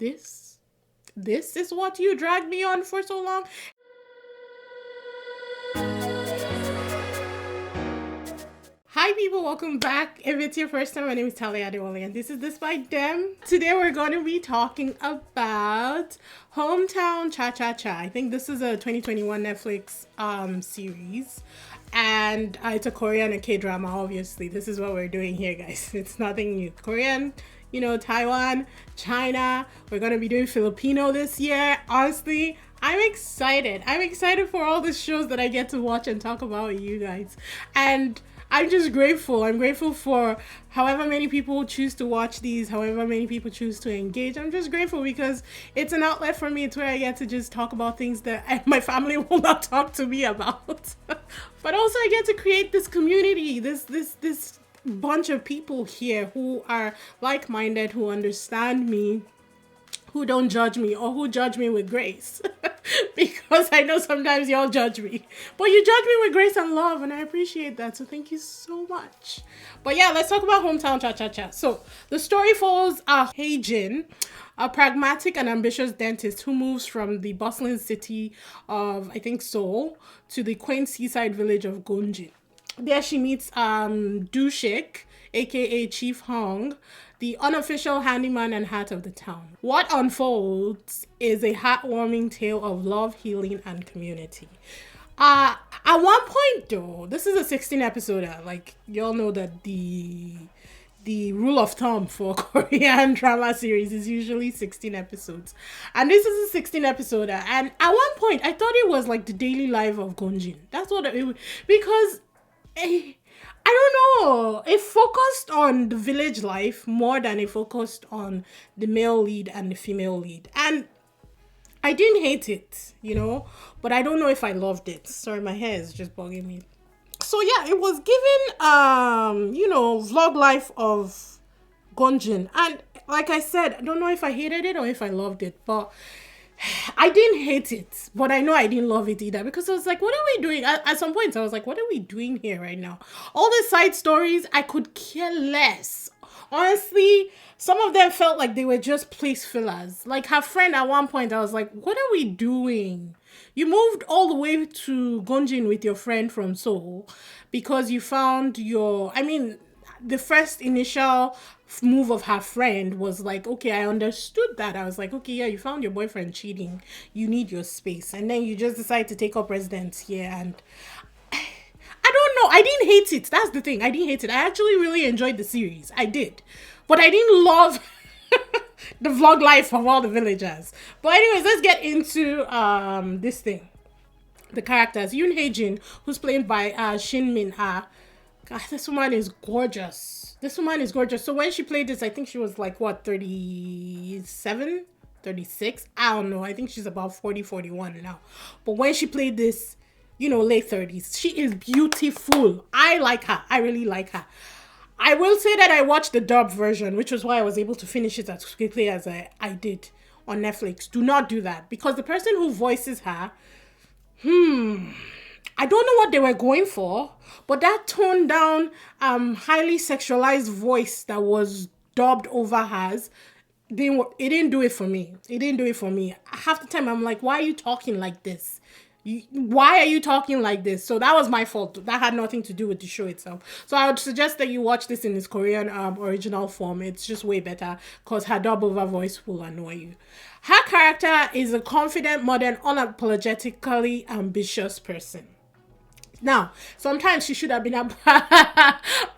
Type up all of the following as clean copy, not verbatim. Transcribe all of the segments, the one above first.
this is what you dragged me on for so long? Hi people, welcome back. If it's your first time, my name is Talia Adewale and this is DISBYDEM. Today we're going to be talking about Hometown Cha-Cha-Cha. I think this is a 2021 Netflix series, and it's a Korean and Kdrama. Obviously, this is what we're doing here, guys. It's nothing new. Korean, Taiwan, China. We're going to be doing Filipino this year. Honestly, I'm excited. I'm excited for all the shows that I get to watch and talk about with you guys. And I'm just grateful. I'm grateful for however many people choose to watch these, however many people choose to engage. I'm just grateful because it's an outlet for me. It's where I get to just talk about things that my family will not talk to me about. But also I get to create this community, this bunch of people here who are like-minded, who understand me, who don't judge me, or who judge me with grace. Because I know sometimes y'all judge me, but you judge me with grace and love, and I appreciate that, so thank you so much. But yeah, let's talk about Hometown Cha-Cha-Cha. So the story follows Hae-jin, a pragmatic and ambitious dentist who moves from the bustling city of, I think, Seoul to the quaint seaside village of Gonjin. There she meets Do-shik, aka Chief Hong, the unofficial handyman and heart of the town. What unfolds is a heartwarming tale of love, healing, and community. At one point though, this is a 16-episoder. Like, y'all know that the rule of thumb for Korean drama series is usually 16 episodes. And this is a 16-episoder. And at one point, I thought it was like the daily life of Gonjin. That's what it was. Because I don't know. It focused on the village life more than it focused on the male lead and the female lead. And I didn't hate it, but I don't know if I loved it. Sorry, my hair is just bugging me. So yeah, it was given, vlog life of Gonjin. And like I said, I don't know if I hated it or if I loved it, but I didn't hate it, but I know I didn't love it either, because I was like, what are we doing? At some point, I was like, what are we doing here right now? All the side stories, I could care less. Honestly, some of them felt like they were just place fillers. Like her friend at one point, I was like, what are we doing? You moved all the way to Gonjin with your friend from Seoul because you found the first initial move of her friend was like, okay, I understood that. I was like, okay, yeah, you found your boyfriend cheating. You need your space. And then you just decide to take up residence here. And I don't know. I didn't hate it. That's the thing. I didn't hate it. I actually really enjoyed the series. I did. But I didn't love the vlog life of all the villagers. But anyways, let's get into this thing. The characters. Yoon Hae-jin, who's played by Shin Min-ah. God, this woman is gorgeous. So when she played this, I think she was like, 37, 36? I don't know. I think she's about 40, 41 now. But when she played this, late 30s, she is beautiful. I like her. I really like her. I will say that I watched the dub version, which was why I was able to finish it as quickly as I did on Netflix. Do not do that, because the person who voices her, I don't know what they were going for, but that toned down, highly sexualized voice that was dubbed over hers, it didn't do it for me. Half the time I'm like, why are you talking like this? Why are you talking like this? So that was my fault. That had nothing to do with the show itself. So I would suggest that you watch this in its Korean original form. It's just way better, because her dub over voice will annoy you. Her character is a confident, modern, unapologetically ambitious person. Now, sometimes she should have been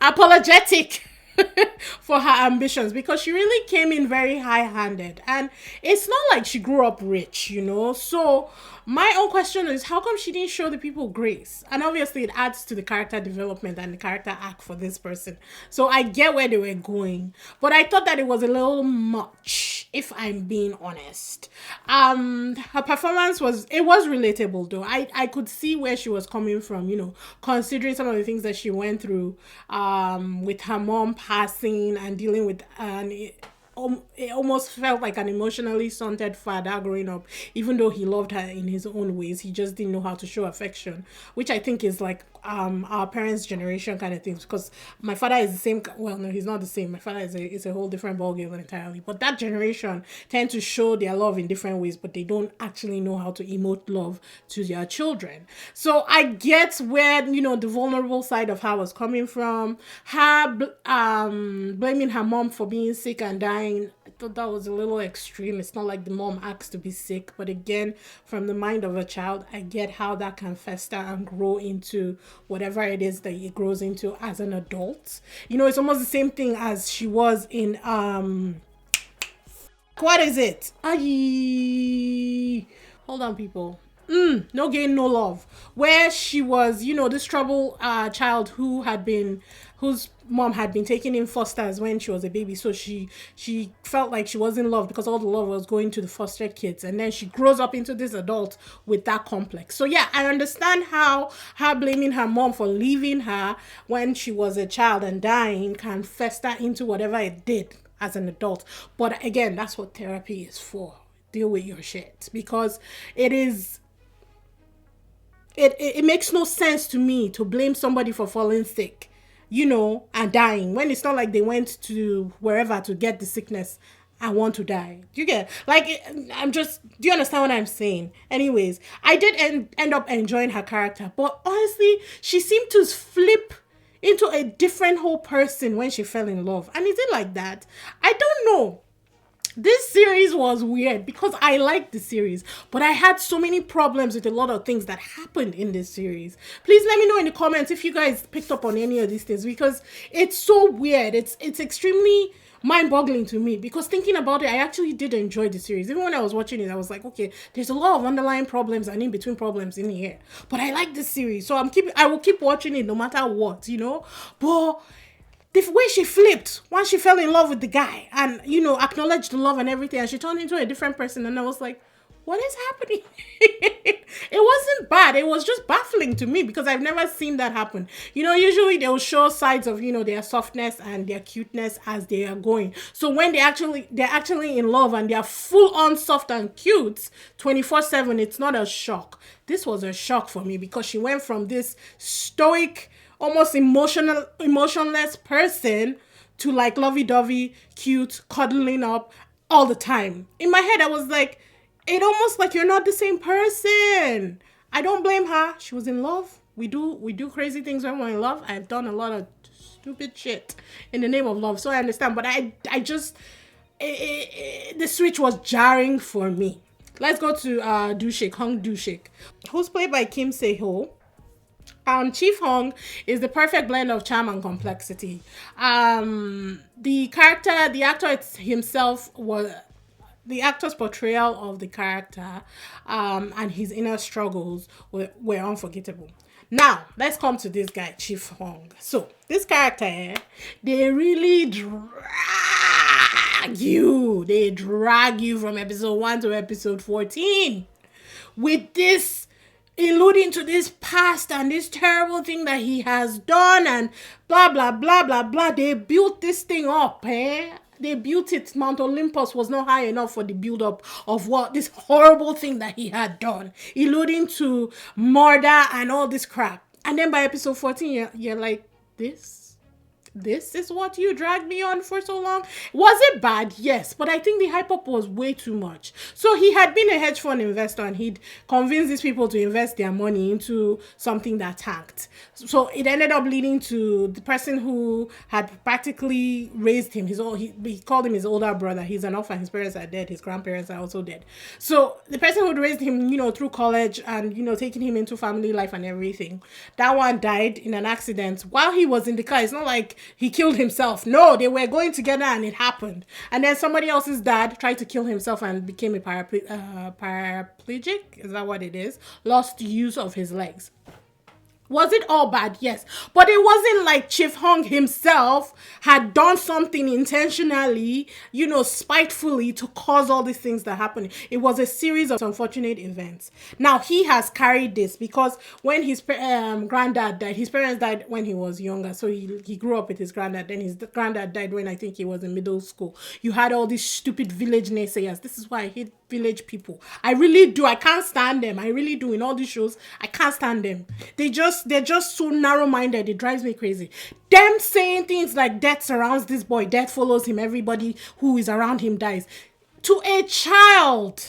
apologetic for her ambitions, because she really came in very high-handed, and it's not like she grew up rich, so my own question is, how come she didn't show the people grace? And obviously it adds to the character development and the character arc for this person, so I get where they were going, but I thought that it was a little much, if I'm being honest. Her performance was relatable though. I could see where she was coming from, considering some of the things that she went through with her mom passing and dealing with it almost felt like an emotionally stunted father growing up. Even though he loved her in his own ways, he just didn't know how to show affection, which I think is like our parents' generation kind of things, because my father is the same. Well, no, he's not the same. My father is a whole different ballgame entirely. But that generation tend to show their love in different ways, but they don't actually know how to emote love to their children. So I get where, you know, the vulnerable side of her was coming from. Her blaming her mom for being sick and dying, I thought that was a little extreme. It's not like the mom asked to be sick, but again, from the mind of a child, I get how that can fester and grow into whatever it is that it grows into as an adult. You know, it's almost the same thing as she was in what is it? Aye. Hold on, people. No Gain, No Love, where she was, you know, this troubled child whose mom had been taking in fosters when she was a baby. So she felt like she wasn't loved because all the love was going to the foster kids. And then she grows up into this adult with that complex. So yeah, I understand how her blaming her mom for leaving her when she was a child and dying can fester into whatever it did as an adult. But again, that's what therapy is for. Deal with your shit, because it makes no sense to me to blame somebody for falling sick, you know, and dying, when it's not like they went to wherever to get the sickness and want to die. Do you get, like, do you understand what I'm saying? Anyways, I did end up enjoying her character, but honestly, she seemed to flip into a different whole person when she fell in love. And is it like that? I don't know. This series was weird because I liked the series, but I had so many problems with a lot of things that happened in this series. Please let me know in the comments if you guys picked up on any of these things, because it's so weird. It's extremely mind-boggling to me, because thinking about it, I actually did enjoy the series. Even when I was watching it, I was like, okay, there's a lot of underlying problems and in-between problems in here, but I like this series, so I will keep watching it no matter what, you know. But the way she flipped once she fell in love with the guy and, you know, acknowledged the love and everything, and she turned into a different person, and I was like, what is happening? It wasn't bad. It was just baffling to me because I've never seen that happen. You know, usually they'll show sides of, you know, their softness and their cuteness as they are going. So when they're actually in love and they're full on soft and cute 24/7, it's not a shock. This was a shock for me because she went from this stoic, almost emotionless person to like lovey-dovey, cute, cuddling up all the time. In my head, I was like, it almost like you're not the same person. I don't blame her. She was in love. We do crazy things when we're in love. I've done a lot of stupid shit in the name of love, so I understand. But I just the switch was jarring for me. Let's go to Hong Dushik, who's played by Kim Se-ho. Chief Hong is the perfect blend of charm and complexity. The actor himself was the actor's portrayal of the character and his inner struggles were unforgettable. Now, let's come to this guy, Chief Hong. So, this character, they really drag you. They drag you from episode 1 to episode 14 with this, alluding to this past and this terrible thing that he has done and blah, blah, blah, blah, blah. They built this thing up, They built it. Mount Olympus was not high enough for the build-up of what this horrible thing that he had done, alluding to murder and all this crap. And then by episode 14, you're like, this is what you dragged me on for so long? Was it bad? Yes, but I think the hype up was way too much. So he had been a hedge fund investor and he'd convinced these people to invest their money into something that tanked. So it ended up leading to the person who had practically raised him. He called him his older brother. He's an orphan. His parents are dead. His grandparents are also dead. So the person who raised him, you know, through college and, you know, taking him into family life and everything, that one died in an accident while he was in the car. It's not like he killed himself. No, they were going together and it happened. And then somebody else's dad tried to kill himself and became a paraplegic. Is that what it is? Lost use of his legs. Was it all bad? Yes. But it wasn't like Chief Hong himself had done something intentionally, you know, spitefully to cause all these things that happened. It was a series of unfortunate events. Now, he has carried this because when his granddad died, his parents died when he was younger. So he grew up with his granddad. Then his granddad died when I think he was in middle school. You had all these stupid village naysayers. This is why I hate village people. I really do. I can't stand them. I really do. In all these shows, I can't stand them. They just they're just so narrow-minded. It drives me crazy. Them saying things like death surrounds this boy, death follows him, everybody who is around him dies. To a child.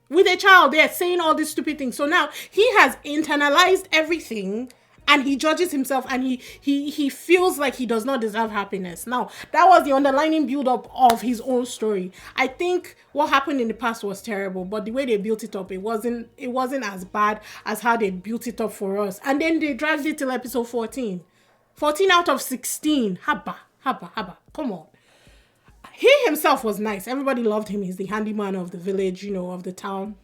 With a child, they're saying all these stupid things. So now he has internalized everything and he judges himself and he feels like he does not deserve happiness. Now, that was the underlying build-up of his own story. I think what happened in the past was terrible, but the way they built it up, it wasn't as bad as how they built it up for us. And then they dragged it till episode 14. 14 out of 16. Haba. Come on. He himself was nice. Everybody loved him. He's the handyman of the village, of the town.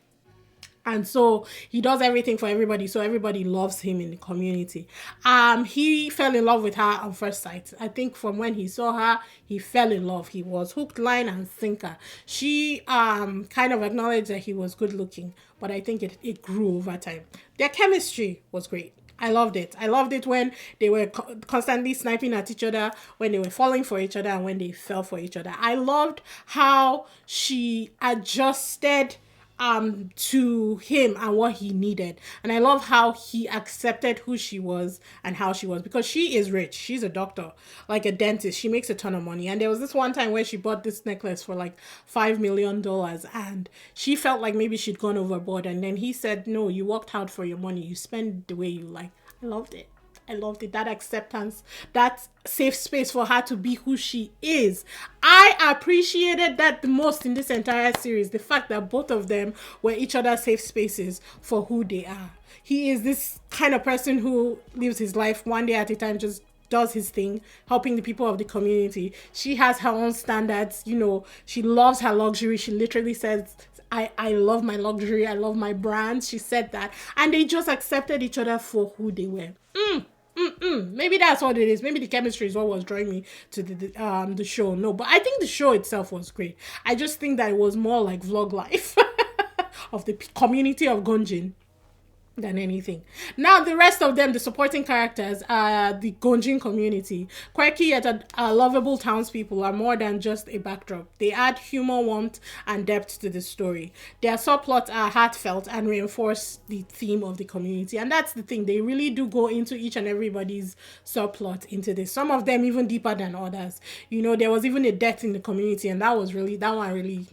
And so he does everything for everybody. So everybody loves him in the community. He fell in love with her on first sight. I think from when he saw her, he fell in love. He was hooked, line, and sinker. She kind of acknowledged that he was good looking, but I think it grew over time. Their chemistry was great. I loved it. I loved it when they were constantly sniping at each other, when they were falling for each other, and when they fell for each other. I loved how she adjusted to him and what he needed. And I love how he accepted who she was and how she was, because she is rich. She's a doctor, like a dentist. She makes a ton of money. And there was this one time where she bought this necklace for like $5 million and she felt like maybe she'd gone overboard. And then he said, no, you worked hard for your money. You spend the way you like. I loved it. That acceptance, that safe space for her to be who she is. I appreciated that the most in this entire series. The fact that both of them were each other's safe spaces for who they are. He is this kind of person who lives his life one day at a time, just does his thing, helping the people of the community. She has her own standards. She loves her luxury. She literally says, I love my luxury. I love my brands. She said that. And they just accepted each other for who they were. Maybe that's what it is. Maybe the chemistry is what was drawing me to the show. No, but I think the show itself was great. I just think that it was more like vlog life of the community of Gonjin than anything. Now, the rest of them, the supporting characters, the Gonjin community, quirky yet lovable townspeople, are more than just a backdrop. They add humor, warmth, and depth to the story. Their subplots are heartfelt and reinforce the theme of the community. And that's the thing. They really do go into each and everybody's subplot into this. Some of them even deeper than others. There was even a death in the community, and that one really...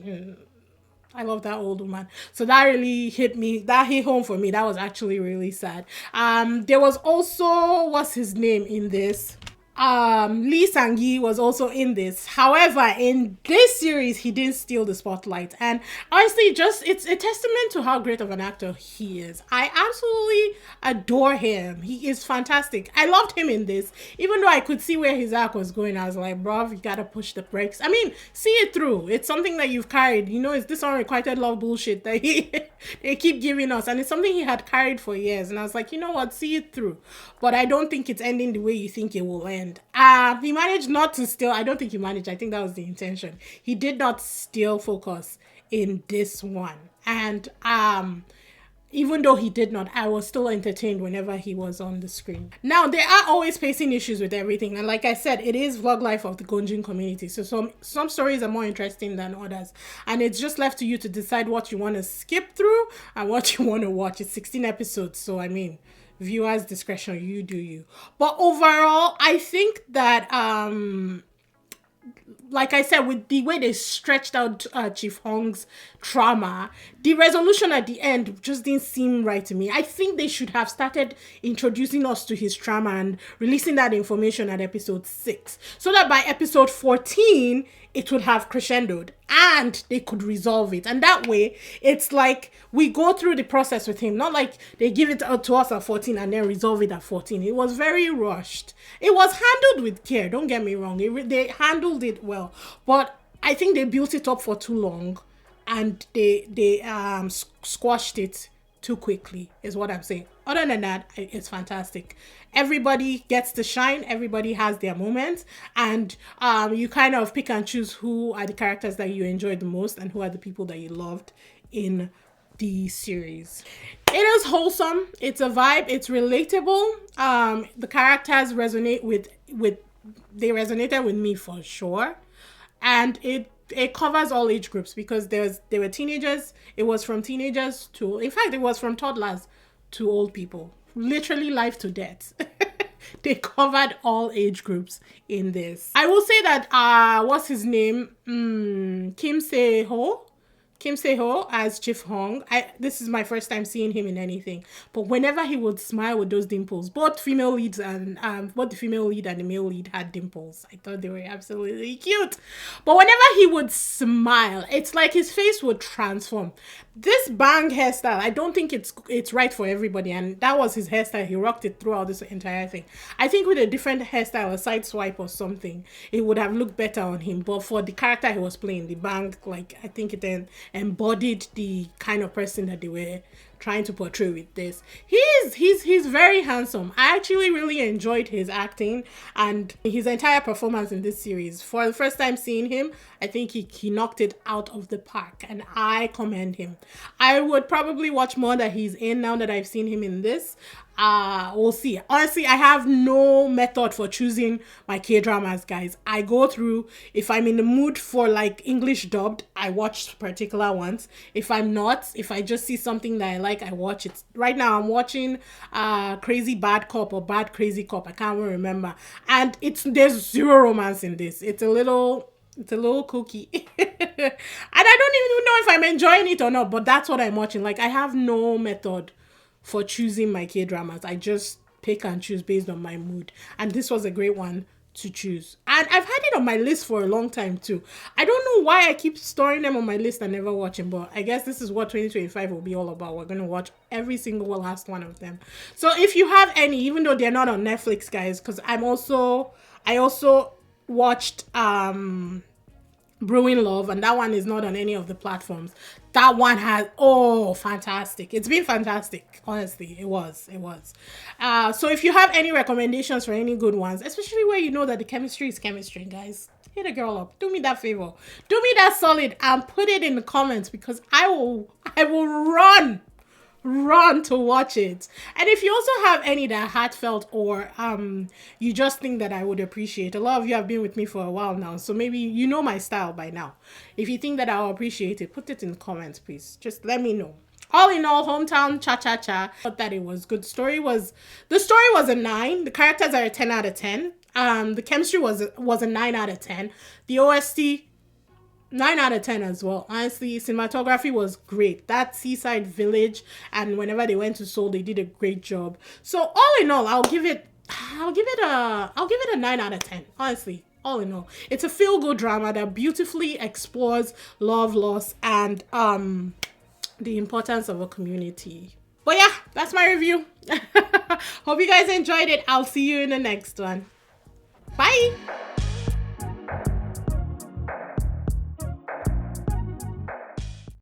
I love that old woman. So that really hit me. That hit home for me. That was actually really sad. There was also, what's his name in this? Lee Sang-gi was also in this. However, in this series, he didn't steal the spotlight. And honestly, it's a testament to how great of an actor he is. I absolutely adore him. He is fantastic. I loved him in this. Even though I could see where his arc was going, I was like, bruv, you gotta push the brakes. I mean, see it through. It's something that you've carried. It's this unrequited love bullshit that they keep giving us. And it's something he had carried for years. And I was like, you know what? See it through. But I don't think it's ending the way you think it will end. He managed not to steal. I don't think he managed. I think that was the intention. He did not steal focus in this one. And even though he did not, I was still entertained whenever he was on the screen. Now, there are always facing issues with everything. And like I said, it is vlog life of the Gonjin community. So some stories are more interesting than others. And it's just left to you to decide what you want to skip through and what you want to watch. It's 16 episodes. So, I mean, viewers' discretion, you do you. But overall, I think that like I said, with the way they stretched out Chief Hong's trauma, the resolution at the end just didn't seem right to me. I think they should have started introducing us to his trauma and releasing that information at episode 6, so that by episode 14 it would have crescendoed and they could resolve it. And that way, it's like we go through the process with him, not like they give it to us at 14 and then resolve it at 14. It was very rushed. It was handled with care, don't get me wrong. They handled it well. But I think they built it up for too long and they squashed it too quickly, is what I'm saying. Other than that, it's fantastic. Everybody gets to shine. Everybody has their moments. And you kind of pick and choose who are the characters that you enjoyed the most and who are the people that you loved in the series. It is wholesome. It's a vibe. It's relatable. The characters resonate they resonated with me for sure. And it covers all age groups because there were teenagers. It was from teenagers to, in fact, it was from toddlers to old people. literally life to death. They covered all age groups in this. I will say that what's his name? Kim Se-ho as Chief Hong. This is my first time seeing him in anything, but whenever he would smile with those dimples, both female leads and both the female lead and the male lead had dimples. I thought they were absolutely cute. But whenever he would smile, it's like his face would transform. This bang hairstyle, I don't think it's right for everybody, and that was his hairstyle. He rocked it throughout this entire thing. I think with a different hairstyle, a side swipe or something, it would have looked better on him. But for the character he was playing, the bang, like, I think it then embodied the kind of person that they were trying to portray with this. He's very handsome. I actually really enjoyed his acting and his entire performance in this series. For the first time seeing him, I think he knocked it out of the park, and I commend him. I would probably watch more that he's in now that I've seen him in this. We'll see. Honestly, I have no method for choosing my K-dramas, guys. I go through, if I'm in the mood for like English dubbed, I watch particular ones. If I'm not, if I just see something that I like, I watch it. Right now I'm watching Crazy Bad Cop or Bad Crazy Cop. I can't even remember. And there's zero romance in this. It's a little kooky. And I don't even know if I'm enjoying it or not, but that's what I'm watching. Like, I have no method for choosing my K-dramas. I just pick and choose based on my mood. And this was a great one to choose. And I've had it on my list for a long time too. I don't know why I keep storing them on my list and never watching, but I guess this is what 2025 will be all about. We're going to watch every single last one of them. So if you have any, even though they're not on Netflix, guys, because I also watched Brewing Love, and that one is not on any of the platforms. That one has, fantastic. It's been fantastic. Honestly, it was. So if you have any recommendations for any good ones, especially where you know that the chemistry is chemistry, guys, hit a girl up. Do me that favor. Do me that solid and put it in the comments, because I will run to watch it. And if you also have any that are heartfelt, or you just think that I would appreciate, a lot of you have been with me for a while now, so maybe you know my style by now. If you think that I'll appreciate it, put it in the comments, please. Just let me know. All in all, Hometown Cha-Cha-Cha, I thought that it was good. The story was a 9. The characters are a 10 out of 10. The chemistry was a 9 out of 10. The OST, 9 out of 10 as well. Honestly, cinematography was great. That seaside village, and whenever they went to Seoul, they did a great job. So all in all, I'll give it a 9 out of 10. Honestly, all in all, it's a feel-good drama that beautifully explores love, loss, and the importance of a community. But yeah, that's my review. Hope you guys enjoyed it. I'll see you in the next one. Bye.